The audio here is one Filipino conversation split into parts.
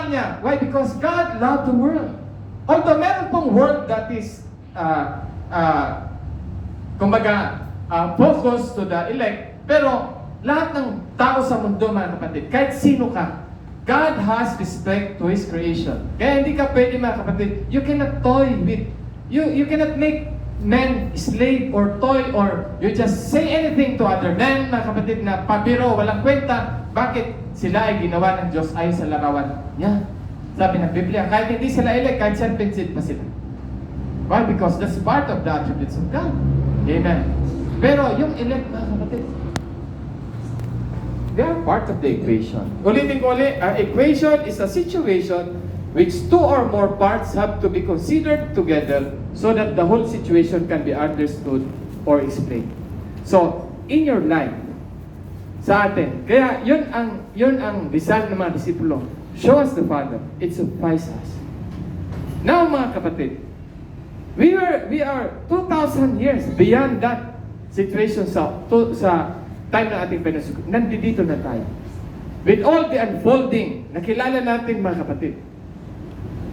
ginawa niya. Why? Because God loved the world. Although meron pong world that is, focus to the elect, pero lahat ng tao sa mundo, mga kapatid, kahit sino ka, God has respect to His creation. Kaya hindi ka pwede, mga kapatid, you cannot toy with, you cannot make men slave or toy or you just say anything to other men, mga kapatid, na pabiro, walang kwenta. Bakit? Sila ay ginawa ng Diyos ayon sa larawan niya. Sabi ng Biblia, kahit hindi sila elect, kahit serpent seed pa sila. Why? Because that's part of the attributes of God. Amen. Pero yung elect, mga kapatid, they are part of the equation. Ulitin ko ulit, equation is a situation which two or more parts have to be considered together so that the whole situation can be understood or explained. So, in your life, sa atin, kaya yun ang desire ng mga disipulo. Show us the Father. It suffices us. Now, mga kapatid, we are 2,000 years beyond that situation sa time ng ating Panginoon. Nandito na tayo. With all the unfolding, nakilala natin, mga kapatid,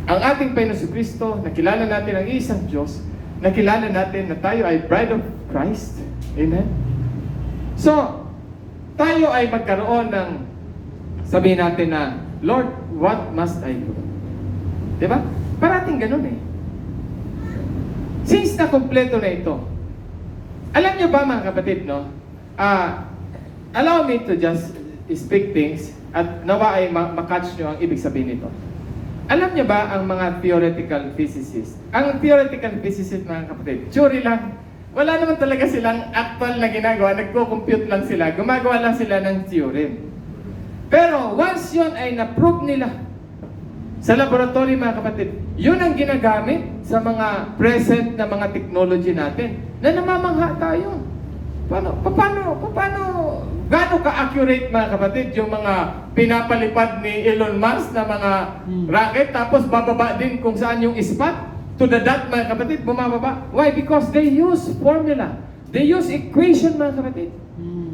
ang ating Panginoon Kristo, nakilala natin ang isang Diyos, nakilala natin na tayo ay bride of Christ. Amen? So, tayo ay magkaroon ng, sabihin natin na, Lord, what must I do? Diba? Parating ganun eh. Since na kompleto na ito, alam nyo ba, mga kapatid, no? Allow me to just speak things at nawa ay makatch nyo ang ibig sabihin nito. Alam nyo ba ang mga theoretical physicists? Ang theoretical physicists, mga kapatid, theory lang. Wala naman talaga silang actual na ginagawa. Nagko-compute lang sila. Gumagawa lang sila ng theorem. Pero once yun ay na-prove nila sa laboratory, mga kapatid, yun ang ginagamit sa mga present na mga technology natin na namamangha tayo. Paano gaano ka-accurate, mga kapatid, yung mga pinapalipad ni Elon Musk na mga rocket, tapos bababa din kung saan yung spot? To the dot, mga kapatid, bumababa. Why? Because they use formula. They use equation, mga kapatid.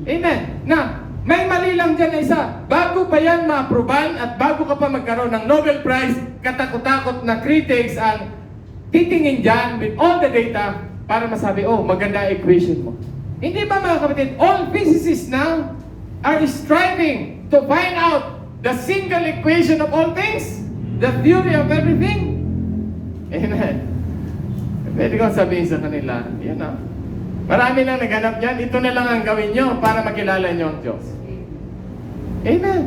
Amen. Na, may mali lang dyan na isa. Bago pa yan ma-aproban at bago ka pa magkaroon ng Nobel Prize, katakot-takot na critics ang titingin dyan with all the data para masabi, oh, maganda equation mo. Hindi ba, mga kapatid, all physicists now are striving to find out the single equation of all things? The theory of everything? Amen. Pwede kong sabihin sa kanila, yan na. Marami lang naghanap yan, ito na lang ang gawin nyo para makilala nyo ang Diyos. Amen.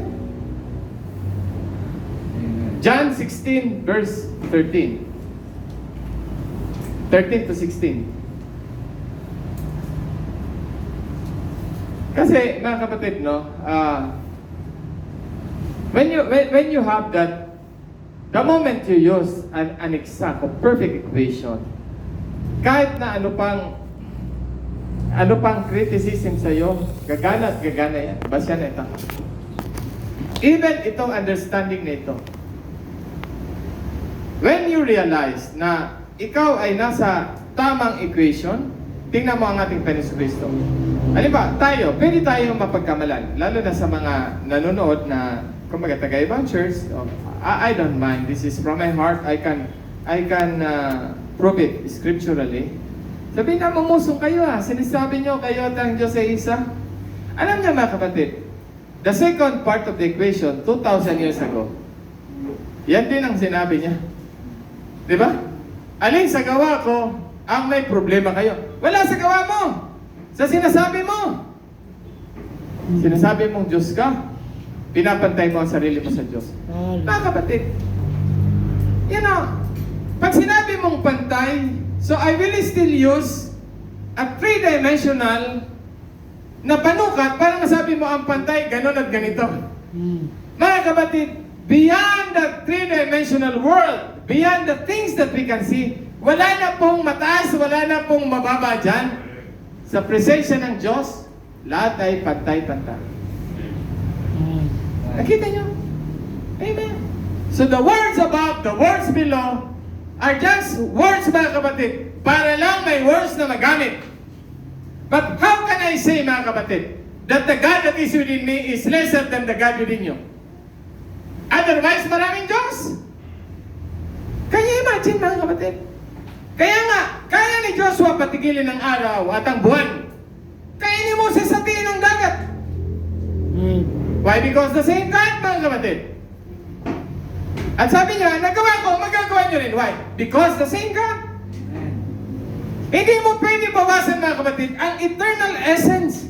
John 16 verse 13. 13 to 16. Kasi, mga kapatid, no, when you have that, the moment you use an exact or perfect equation, kahit na ano pang criticism sa'yo, gagana at gagana yan. Basya na ito. Even itong understanding na ito, when you realize na ikaw ay nasa tamang equation, tingnan mo ang ating Panginoon Kristo. Halimbawa, pwede tayong mapagkamalan, lalo na sa mga nanonood na kumbaga taga-ibang church. I don't mind. This is from my heart. I can prove it scripturally. Sabihin na, mumusong kayo Sinasabi nyo kayo at ang Diyos ay isa. Alam niyo, mga kapatid, the second part of the equation, 2,000 years ago, yan din ang sinabi niya. Di ba? Alin sa gawa ko ang may problema kayo? Wala sa gawa mo. Sa sinasabi mo. Sinasabi mong Diyos ka. Pinapantay mo ang sarili mo sa Diyos. Mga kapatid, pag sinabi mong pantay, so I will still use a three-dimensional na panukat para masabi mo ang pantay, ganon at ganito. Mga kapatid, beyond the three-dimensional world, beyond the things that we can see, wala na pong mataas, wala na pong mababa dyan. Sa presensya ng Diyos, lahat ay pantay-pantay. Nakita nyo? Amen. So the words above, the words below, are just words, mga kapatid, para lang may words na magamit. But how can I say, mga kapatid, that the God that is within me is lesser than the God within you? At Otherwise, maraming Diyos. Can you imagine, mga kapatid? Kaya nga, kaya ni Joshua patigilin ang araw at ang buwan. Kaya ni Moses satiin ang dagat. Why? Because the same God, mga kapatid. At sabi niya, nagawa ko, magagawa niyo rin. Why? Because the same God. Hindi mo pwede bawasan, mga kapatid, ang eternal essence.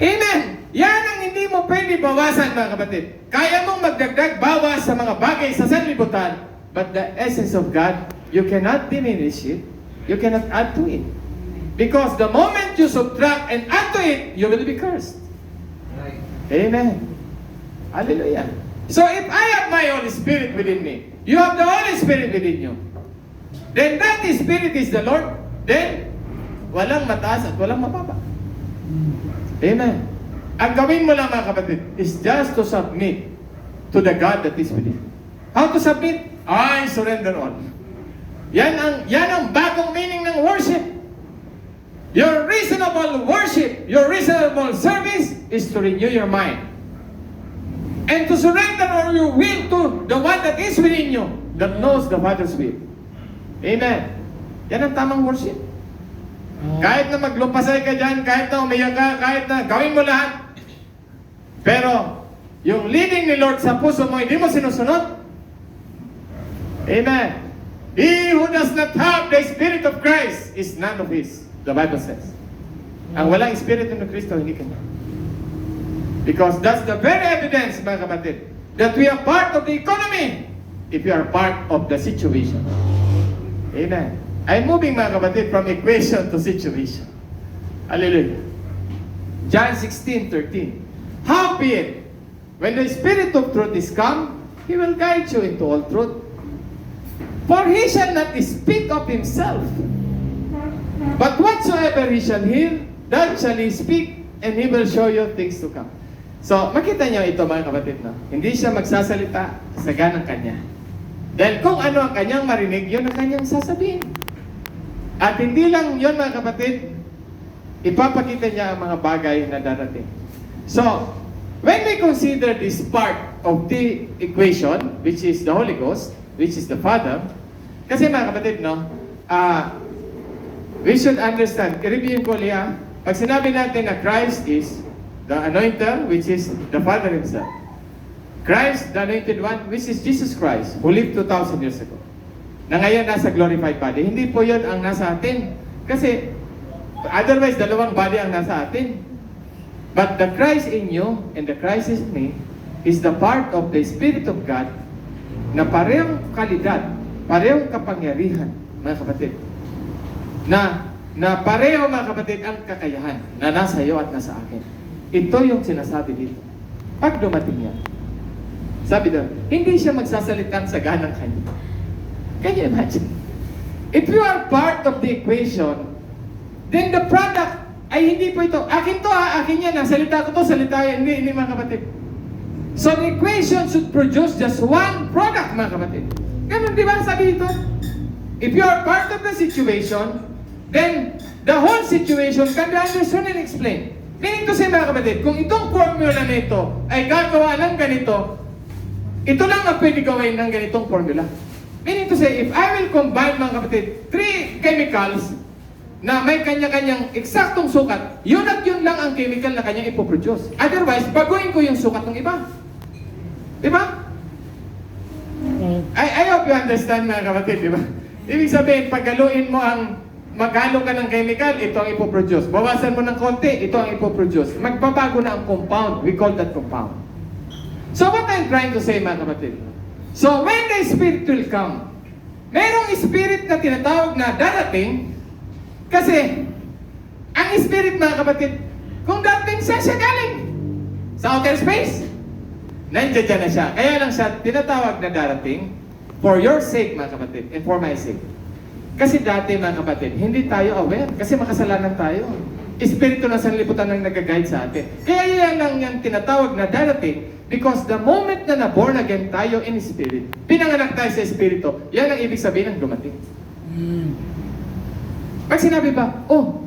Amen. Yan ang hindi mo pwede bawasan, mga kapatid. Kaya mong magdagdag bawas sa mga bagay sa sanlibutan, but the essence of God, you cannot diminish it. You cannot add to it. Because the moment you subtract and add to it, you will be cursed. Amen. Hallelujah. So if I have my Holy Spirit within me, you have the Holy Spirit within you, then that Spirit is the Lord, then walang mataas at walang mababa. Amen. Ang gawin mo lang, mga kapatid, is just to submit to the God that is within. How to submit? I surrender all. Yan ang bagong meaning ng worship. Your reasonable worship, your reasonable service is to renew your mind. And to surrender all your will to the one that is within you, that knows the Father's will. Amen. Yan ang tamang worship. Kahit na maglumpasay ka dyan, kahit na umiyak ka, kahit na gawin mo lahat. Pero, yung leading ni Lord sa puso mo, hindi mo sinusunod. Amen. He who does not have the Spirit of Christ is none of His. The Bible says. Ang walang Espiritu ng Kristo, hindi kanya. Because that's the very evidence, mga kapatid, that we are part of the economy if we are part of the situation. Amen. I'm moving, mga kapatid, from equation to situation. Hallelujah. John 16:13. Howbeit, when the Spirit of truth is come, He will guide you into all truth. For He shall not speak of Himself, but whatsoever He shall hear, that shall He speak, and He will show you things to come. So, makita niyo ito, mga kapatid, no? Hindi siya magsasalita sa ganang kanya. Dahil kung ano ang kanyang marinig, yun ang kanyang sasabihin. At hindi lang yun, mga kapatid, ipapakita niya ang mga bagay na darating. So, when we consider this part of the equation, which is the Holy Ghost, which is the Father, kasi mga kapatid, no, we should understand, i-review ko liya, pag sinabi natin na Christ is the Anointed, which is the Father Himself. Christ, the Anointed One, which is Jesus Christ, who lived 2,000 years ago, na ngayon nasa glorified body. Hindi po yun ang nasa atin. Kasi, otherwise, dalawang body ang nasa atin. But the Christ in you and the Christ in me is the part of the Spirit of God na parehong kalidad, parehong kapangyarihan, mga kapatid. Na pareho, mga kapatid, ang kakayahan na nasa iyo at nasa akin. Ito yung sinasabi dito. Pag dumating yan, sabi doon, hindi siya magsasalitan sa ganang kanya. Can you imagine? If you are part of the equation, then the product ay hindi po ito. Akin to akin yan. Salita ko to, salita yan. Hindi, mga kapatid. So the equation should produce just one product, mga kapatid. Ganun, di ba sabi dito? If you are part of the situation, then the whole situation can be understood and explained. Meaning to say, mga kapatid, kung itong formula na ito ay gagawa ng ganito, ito lang ang pwede gawin ng ganitong formula. Meaning to say, if I will combine, mga kapatid, 3 chemicals na may kanya-kanyang eksaktong sukat, yun at yun lang ang chemical na kanyang ipoproduce. Otherwise, baguhin ko yung sukat ng iba. Di ba? I hope you understand, mga kapatid, di ba? Ibig sabihin, paggaluin mo ang maghalo ka ng chemical, ito ang ipoproduce. Bawasan mo ng konti, ito ang ipoproduce. Magbabago na ang compound. We call that compound. So what I'm trying to say, mga kapatid? So when the Spirit will come, merong Spirit na tinatawag na darating, kasi ang Spirit, mga kapatid, kung dating siya galing sa outer space, nandiyan dyan na siya. Kaya lang siya tinatawag na darating for your sake, mga kapatid, and for my sake. Kasi dati, mga kapatid, hindi tayo aware kasi makasalanan tayo. Espiritu ng sanlibutan ang nag-guide sa atin. Kaya yan lang yung tinatawag na darating because the moment na na-born again tayo in Spirit, pinanganak tayo sa Espiritu, yan ang ibig sabihin ng dumating. Pag sinabi ba, oh,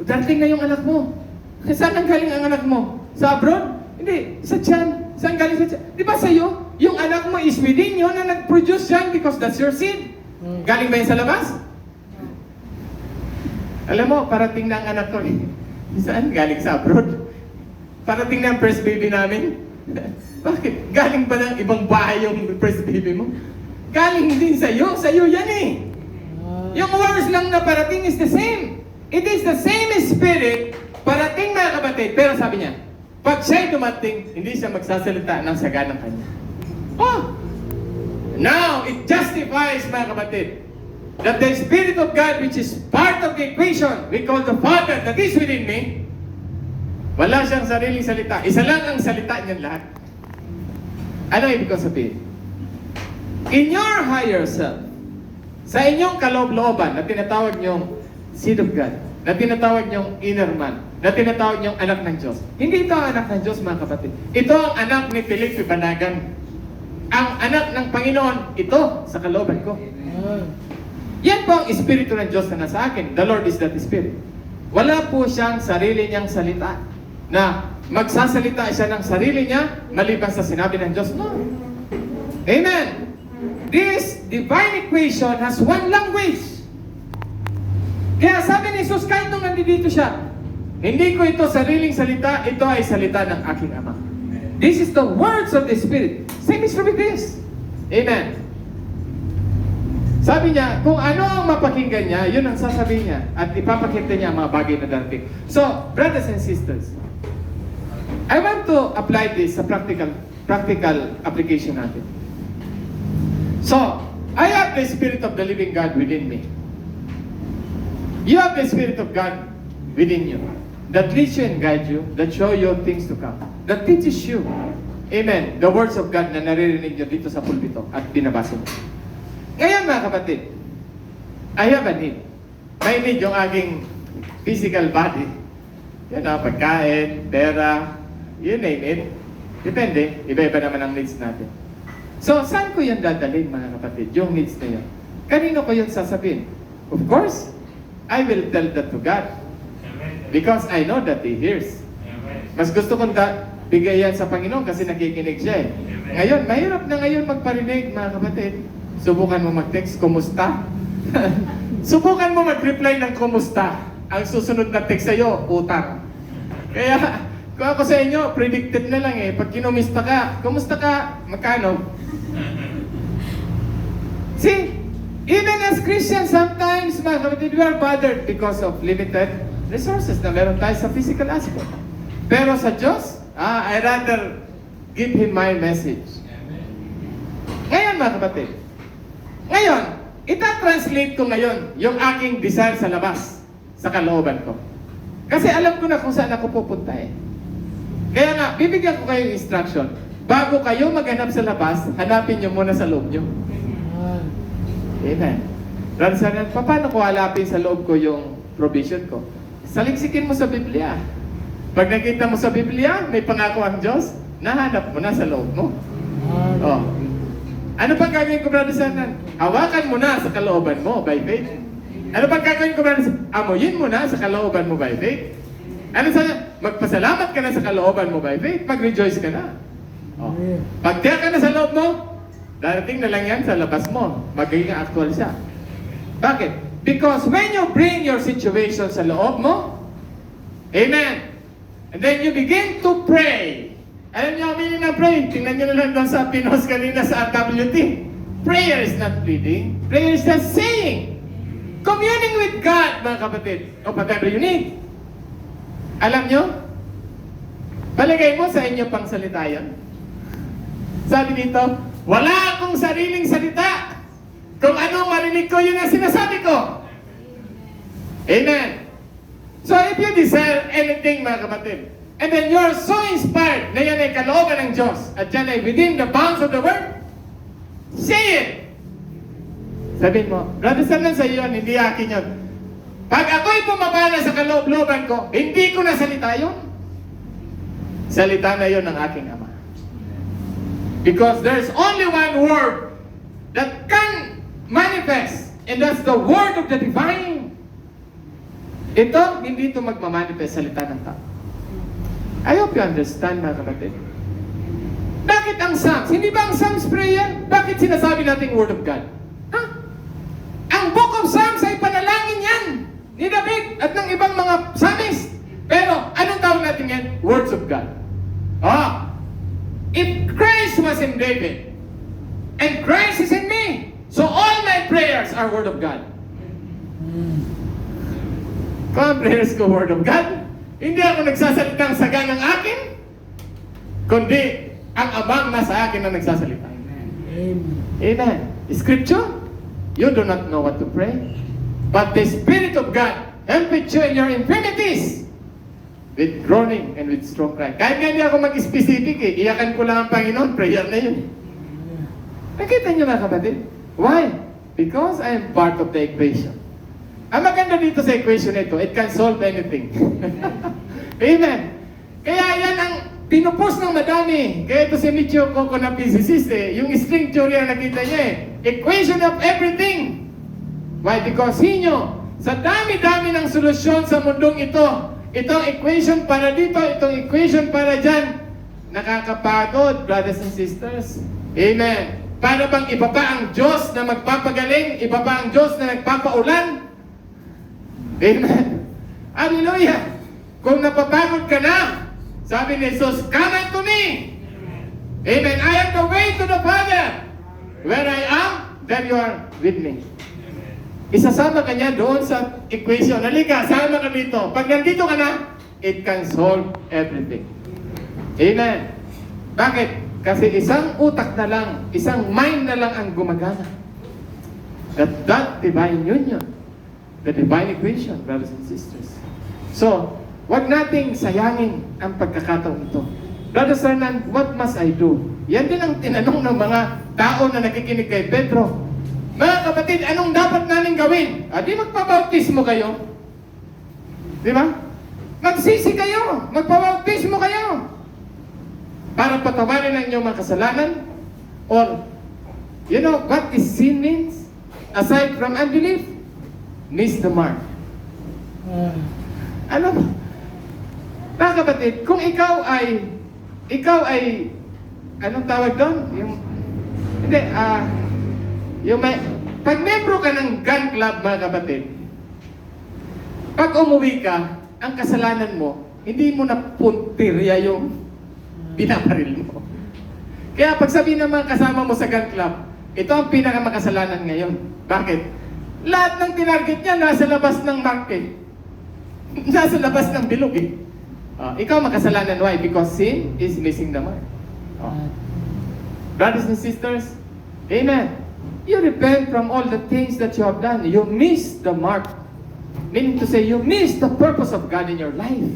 darating na yung anak mo. Saan ang galing ang anak mo? Sa abroad? Hindi, sa tiyan. Saan galing sa Di ba sa'yo? Yung anak mo is within you na nag-produce yan because that's your seed. Galing ba yan sa labas? Alam mo, parating na ang anak ko eh. Saan? Galing sa abroad. Parating na ang first baby namin. Bakit? Galing ba ng ibang bahay yung first baby mo? Galing din sa'yo. Sa'yo yan eh. Yung words lang na parating is the same. It is the same spirit, parating mga kapatid. Pero sabi niya, pag siya'y dumating, hindi siya magsasalita ng saga ng kanya. Oh! Now, it justifies mga kapatid that the Spirit of God, which is part of the equation, we call the Father that is within me, wala siyang sariling salita. Isa lang ang salita niyan lahat. Ano ibig ko sabihin? In your higher self, sa inyong kaloob-looban na tinatawag niyong seed of God, na tinatawag niyong inner man, na tinatawag niyong anak ng Diyos. Hindi ito ang anak ng Diyos, mga kapatid. Ito ang anak ni Felipe Banagan. Ang anak ng Panginoon, ito sa kalooban ko. Yan po ang Espiritu ng Diyos na nasa akin. The Lord is that Spirit. Wala po siyang sarili niyang salita na magsasalita siya ng sarili niya maliban sa sinabi ng Diyos. No. Amen. This divine equation has one language. Kaya sabi ni Jesus, kahit nung nandito siya, hindi ko ito sariling salita, ito ay salita ng aking Ama. This is the words of the Spirit. Same is true with this. Amen. Sabi niya, kung ano ang mapakinggan niya, yun ang sasabihin niya. At ipapakita niya ang mga bagay na darating. So, brothers and sisters, I want to apply this sa practical application natin. So, I have the Spirit of the living God within me. You have the Spirit of God within you that leads you and guides you, that show you things to come, that teaches you, amen, the words of God na naririnig nyo dito sa pulpito at binabasa mo. Ngayon mga kapatid, I have a need. May need yung aking physical body. Yan na, pagkain, pera, you name it. Depende, iba-iba naman ang needs natin. So, saan ko yan dadalhin mga kapatid, yung needs na yun? Kanino ko yun sasabihin? Of course, I will tell that to God. Because I know that He hears. Mas gusto kong bigay yan sa Panginoon kasi nakikinig siya eh. Ngayon, mahirap na ngayon magparinig mga kapatid. Subukan mo mag-text, kumusta? Subukan mo mag-reply ng kumusta. Ang susunod na text sa'yo, utang. Kaya, kung ako sa inyo, predicted na lang eh. Pag kinumista ka, kumusta ka? Magkano? See? Even as Christians, sometimes, mga kapatid, we are bothered because of limited resources na meron tayo sa physical aspect. Pero sa Diyos, I rather give Him my message. Ngayon, mga kapatid, ngayon, ita-translate ko ngayon yung aking desire sa labas, sa kalooban ko. Kasi alam ko na kung saan ako pupunta eh. Kaya nga, bibigyan ko kayo instruction. Bago kayo maghanap sa labas, hanapin nyo muna sa loob nyo. Amen. Ransanan, paano ko halapin sa loob ko yung provision ko? Saliksikin mo sa Biblia. Pag nakita mo sa Biblia, may pangako ang Diyos, nahanap mo na sa loob mo. Oh. Ano pang gagawin ko, Brother Sanan? Hawakan mo na sa kalooban mo by faith. Ano pang gagawin ko, Brother Sanan? Amuyin mo na sa kalooban mo by faith. Ano sana? Magpasalamat ka na sa kalooban mo by faith. Mag-rejoice ka na. Oh. Pagtiyak ka na sa loob mo, darating na lang yan sa labas mo. Magiging actual siya. Bakit? Because when you bring your situation sa loob mo, amen, and then you begin to pray. Alam niyo ang meaning ng pray? Tingnan niyo na lang doon sa Pinos kanina sa RWT. Prayer is not pleading. Prayer is just saying. Communing with God, mga kapatid. O whatever you need. Alam niyo? Palagay mo sa inyo pang salita yun. Sabi dito, wala akong sariling salita. Kung anong marinig ko, yun ang sinasabi ko. Amen. So if you desire anything, mga kapatid, and then you're so inspired na yan ay kalooban ng Diyos at yan ay within the bounds of the Word, say it. Sabihin mo, Brother Sanan, sa iyo, hindi akin yun. Pag ako'y pumapala sa kaloob-looban ko, hindi ko na salita yun. Salita na yun ng aking Ama. Because there's only one word that can manifest, and that's the word of the divine. Ito, hindi ito magmamanifest salita ng tao. I hope you understand, mga kapatid. Bakit ang Psalms? Hindi ba ang Psalms prayer? Bakit sinasabi nating Word of God? Ha? Ang Book of Psalms ay panalangin yan ni David at ng ibang mga psalmist. Pero, anong tawag natin yan? Words of God. Ah, if Christ was in David, and Christ is in me, so all my prayers are Word of God. Kung ang prayers ko Word of God, hindi ako nagsasalitang saga ng akin, kundi ang Amang nasa akin na nagsasalita. Amen. Amen. Scripture, you do not know what to pray, but the Spirit of God helpeth you in your infirmities with groaning and with strong cry. Kahit nga hindi ako mag-specific iyakan ko lang ang Panginoon, prayer na yun. Nakita niyo na kapatid? Why? Because I am part of the equation. Ang maganda dito sa equation nito, it can solve anything. Amen. Kaya yan ang pinupos ng madami. Kaya ito si Michio Coco na physicist yung string theory ang nakita niya equation of everything. Why? Because he knew, sa dami-dami ng solusyon sa mundong ito, itong equation para dito, itong equation para dyan, nakakapagod, brothers and sisters. Amen. Para bang iba pa ang Diyos na magpapagaling, iba pa ang Diyos na nagpapaulan? Amen. Hallelujah. Kung napapagod ka na, sabi ni Jesus, come unto me. Amen. I am the way to the Father. Where I am, there you are with me. Isasama ka niya doon sa equation. Halika, sama ka dito. Pag nandito ka na, it can solve everything. Amen. Bakit? Kasi isang utak na lang, isang mind na lang ang gumagana. That divine union, the divine equation, brothers and sisters. So, wag nating sayangin ang pagkakataon ito. Brother Sernan, what must I do? Yan din ang tinanong ng mga tao na nakikinig kay Pedro. Mga kapatid, anong dapat namin gawin? Di magpabautismo kayo. Di ba? Magsisi kayo. Magpabautismo kayo. Para patawarin ang inyong mga kasalanan? Or, you know, what is sin means? Aside from unbelief, miss the mark. Ano ba? Mga kapatid, kung ikaw ay, anong tawag doon? Pag membro ka ng gun club, mga kapatid, pag umuwi ka, ang kasalanan mo, hindi mo na puntirya yung binabaril mo. Kaya pag sabihin ng mga kasama mo sa gun club, ito ang pinakamakasalanan ngayon. Bakit? Lahat ng tinarget niya nasa labas ng market. Nasa labas ng bilog ikaw makasalanan. Why? Because sin is missing the mark. Brothers and sisters, amen. You repent from all the things that you have done. You miss the mark. Meaning to say, you miss the purpose of God in your life.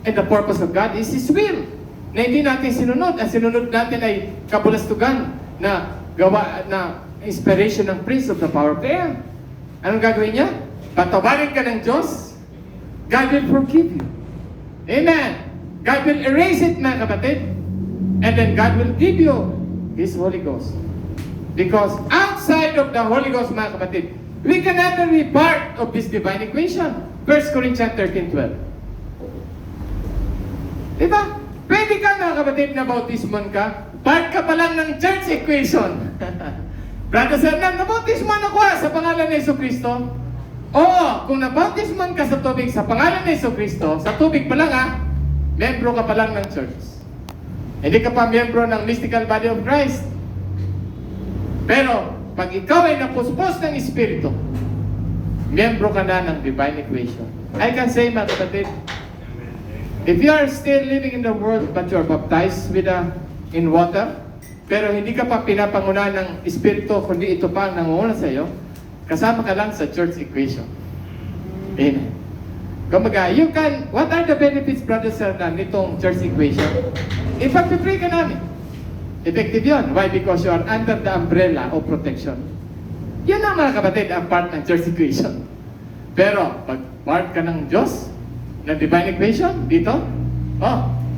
And the purpose of God is His will. Na hindi natin sinunod. Ang sinunod natin ay kabulastugan na gawa na inspiration ng Prince of the Power of the Air. Anong gagawin niya? Patawarin ka ng Diyos. God will forgive you. Amen. God will erase it, mga kapatid. And then God will give you His Holy Ghost. Because outside of the Holy Ghost, mga kapatid, we can never be part of this divine equation. 1 Corinthians 13:12. Diba? Pwede ka, mga kapatid, na bautismon ka. Part ka pa lang ng church equation. Brother Sernan, nabautismon ako sa pangalan ni Jesucristo. Oo, kung nabautismon ka sa tubig sa pangalan ni Jesucristo, sa tubig pa lang membro ka pa lang ng church. Hindi ka pa membro ng mystical body of Christ. Pero, pag ikaw ay napuspos ng Espiritu, membro ka na ng divine equation. I can say, mga kapatid, if you are still living in the world but you are baptized in water, pero hindi ka pa pinapangunahan ng Espiritu, kundi ito pa ang nangunguna sa iyo, kasama ka lang sa church equation. Amen. Kumbaga, what are the benefits, Brother Sernan, nitong church equation? Ipag-pray ka namin. Effective yun. Why? Because you are under the umbrella of protection. Yan ang, mga kapatid, ang part ng church equation. Pero, pag part ka ng Diyos, ng divine equation, dito,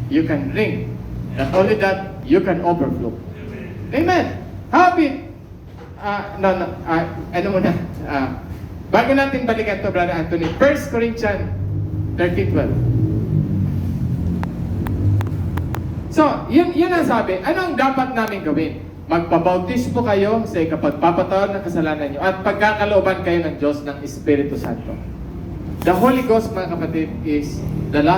you can drink. Not only that, you can overflow. Amen. How big? Ano muna? Bago natin balikan to, Brother Anthony, 1 Corinthians 13:12. So, yun ang sabi. Ano ang dapat namin gawin? Magpabautismo kayo sa ikapagpapatawad ng kasalanan nyo at pagkakalooban kayo ng Diyos ng Espiritu Santo. The Holy Ghost, mga kapatid, is the last